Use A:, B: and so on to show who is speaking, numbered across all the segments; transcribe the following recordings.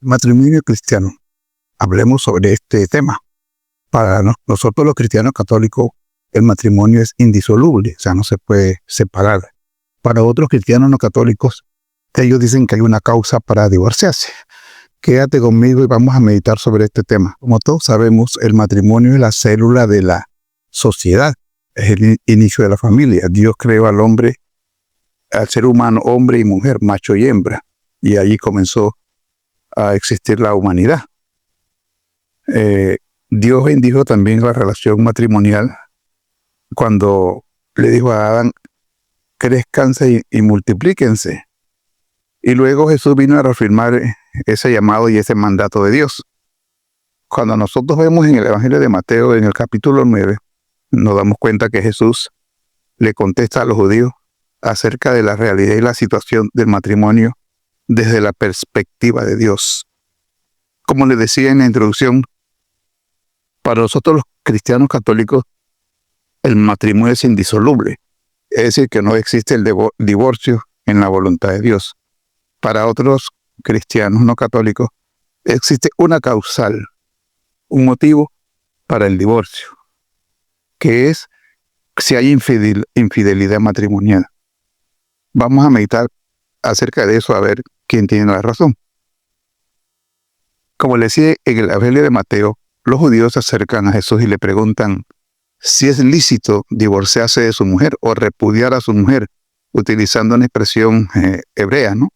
A: Matrimonio cristiano. Hablemos sobre este tema. Para nosotros los cristianos católicos, el matrimonio es indisoluble, o sea, no se puede separar. Para otros cristianos no católicos, ellos dicen que hay una causa para divorciarse. Quédate conmigo y vamos a meditar sobre este tema. Como todos sabemos, el matrimonio es la célula de la sociedad, es el inicio de la familia. Dios creó al hombre, al ser humano, hombre y mujer, macho y hembra, y allí comenzó a existir la humanidad. Dios bendijo también la relación matrimonial cuando le dijo a Adán, crezcanse y multiplíquense. Y luego Jesús vino a reafirmar ese llamado y ese mandato de Dios. Cuando nosotros vemos en el Evangelio de Mateo, en el capítulo 9, nos damos cuenta que Jesús le contesta a los judíos acerca de la realidad y la situación del matrimonio desde la perspectiva de Dios. Como les decía en la introducción, para nosotros los cristianos católicos, el matrimonio es indisoluble. Es decir, que no existe el divorcio en la voluntad de Dios. Para otros cristianos no católicos, existe una causal, un motivo para el divorcio, que es si hay infidelidad matrimonial. Vamos a meditar acerca de eso, a ver quién tiene la razón. Como le decía en el Evangelio de Mateo, los judíos se acercan a Jesús y le preguntan si es lícito divorciarse de su mujer o repudiar a su mujer, utilizando una expresión hebrea, ¿no?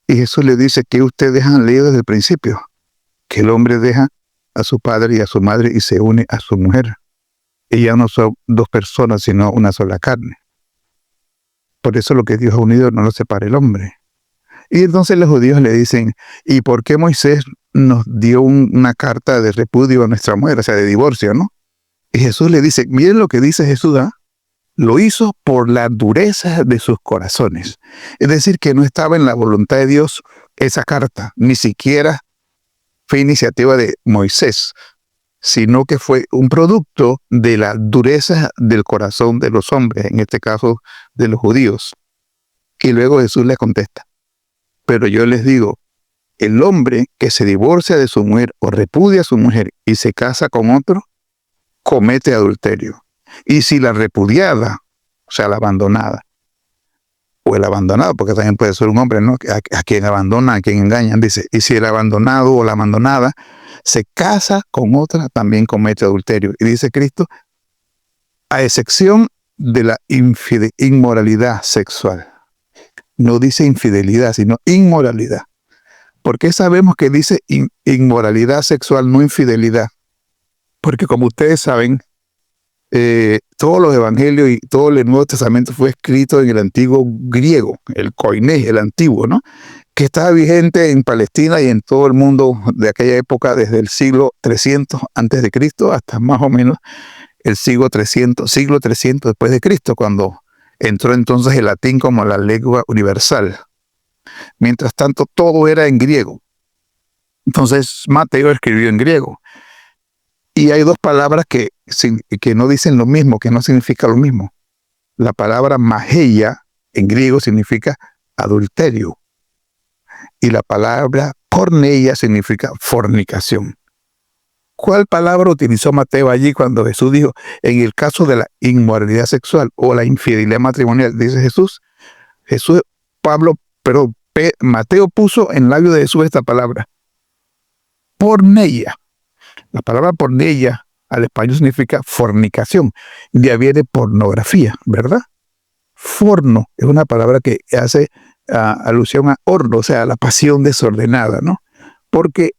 A: Y Jesús le dice que ustedes han leído desde el principio, que el hombre deja a su padre y a su madre y se une a su mujer. Y ya no son dos personas, sino una sola carne. Por eso lo que Dios ha unido no lo separa el hombre. Y entonces los judíos le dicen, ¿y por qué Moisés nos dio una carta de repudio a nuestra mujer, o sea, de divorcio, ¿no? Y Jesús le dice, miren lo que dice Jesús, ¿ah? Lo hizo por la dureza de sus corazones. Es decir, que no estaba en la voluntad de Dios esa carta, ni siquiera fue iniciativa de Moisés, sino que fue un producto de la dureza del corazón de los hombres, en este caso de los judíos. Y luego Jesús les contesta, pero yo les digo, el hombre que se divorcia de su mujer o repudia a su mujer y se casa con otro, comete adulterio. Y si la repudiada, o sea, la abandonada, o el abandonado, porque también puede ser un hombre, ¿no? A quien abandona, a quien engañan, dice, y si el abandonado o la abandonada se casa con otra, también comete adulterio. Y dice Cristo, a excepción de la inmoralidad sexual. No dice infidelidad, sino inmoralidad. ¿Por qué sabemos que dice inmoralidad sexual, no infidelidad? Porque como ustedes saben, todos los evangelios y todo el Nuevo Testamento fue escrito en el antiguo griego, el koiné, el antiguo, ¿no? Que estaba vigente en Palestina y en todo el mundo de aquella época, desde el siglo 300 antes de Cristo hasta más o menos el siglo 300 después de Cristo, cuando entró entonces el latín como la lengua universal. Mientras tanto, todo era en griego. Entonces, Mateo escribió en griego. Y hay dos palabras que no dicen lo mismo, que no significan lo mismo. La palabra mageia en griego significa adulterio. Y la palabra porneia significa fornicación. ¿Cuál palabra utilizó Mateo allí cuando Jesús dijo, en el caso de la inmoralidad sexual o la infidelidad matrimonial, dice Mateo puso en labio de Jesús esta palabra, porneia. La palabra porneia al español significa fornicación. De ahí viene pornografía, ¿verdad? Forno es una palabra que hace alusión a horno, o sea, a la pasión desordenada, ¿no? Porque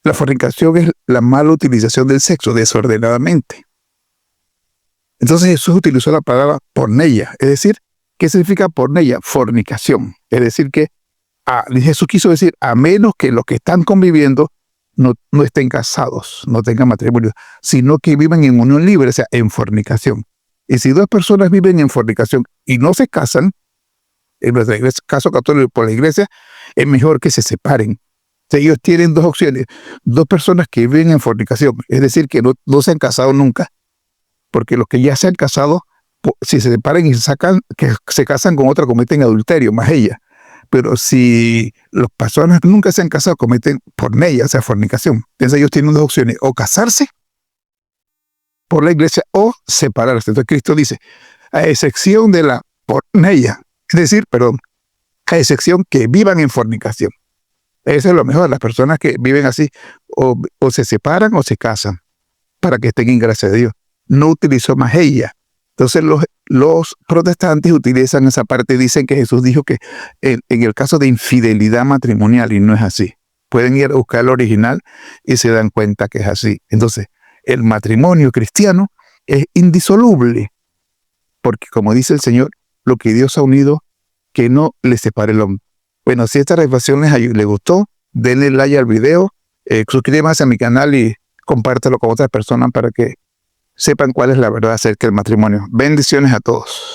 A: la fornicación es la mala utilización del sexo desordenadamente. Entonces Jesús utilizó la palabra porneia, es decir, ¿qué significa porneia? Fornicación. Es decir, que Jesús quiso decir, a menos que los que están conviviendo no estén casados, no tengan matrimonio, sino que vivan en unión libre, o sea, en fornicación. Y si dos personas viven en fornicación y no se casan, en nuestro caso católico por la iglesia, es mejor que se separen. O sea, ellos tienen dos opciones, dos personas que viven en fornicación, es decir, que no se han casado nunca, porque los que ya se han casado, si se separan y que se casan con otra, cometen adulterio, más ella. Pero si las personas nunca se han casado, cometen porneia, o sea, fornicación. Entonces ellos tienen dos opciones, o casarse por la iglesia o separarse. Entonces Cristo dice, a excepción de la porneia, es decir, perdón, a excepción que vivan en fornicación. Eso es lo mejor, las personas que viven así o se separan o se casan para que estén en gracia de Dios. No utilizó más ella. Entonces los protestantes utilizan esa parte y dicen que Jesús dijo que en el caso de infidelidad matrimonial, y no es así. Pueden ir a buscar el original y se dan cuenta que es así. Entonces, el matrimonio cristiano es indisoluble, porque como dice el Señor, lo que Dios ha unido, que no le separe el hombre. Bueno, si esta reflexión les gustó, denle like al video, suscríbanse a mi canal y compártelo con otras personas para que sepan cuál es la verdad acerca del matrimonio. Bendiciones a todos.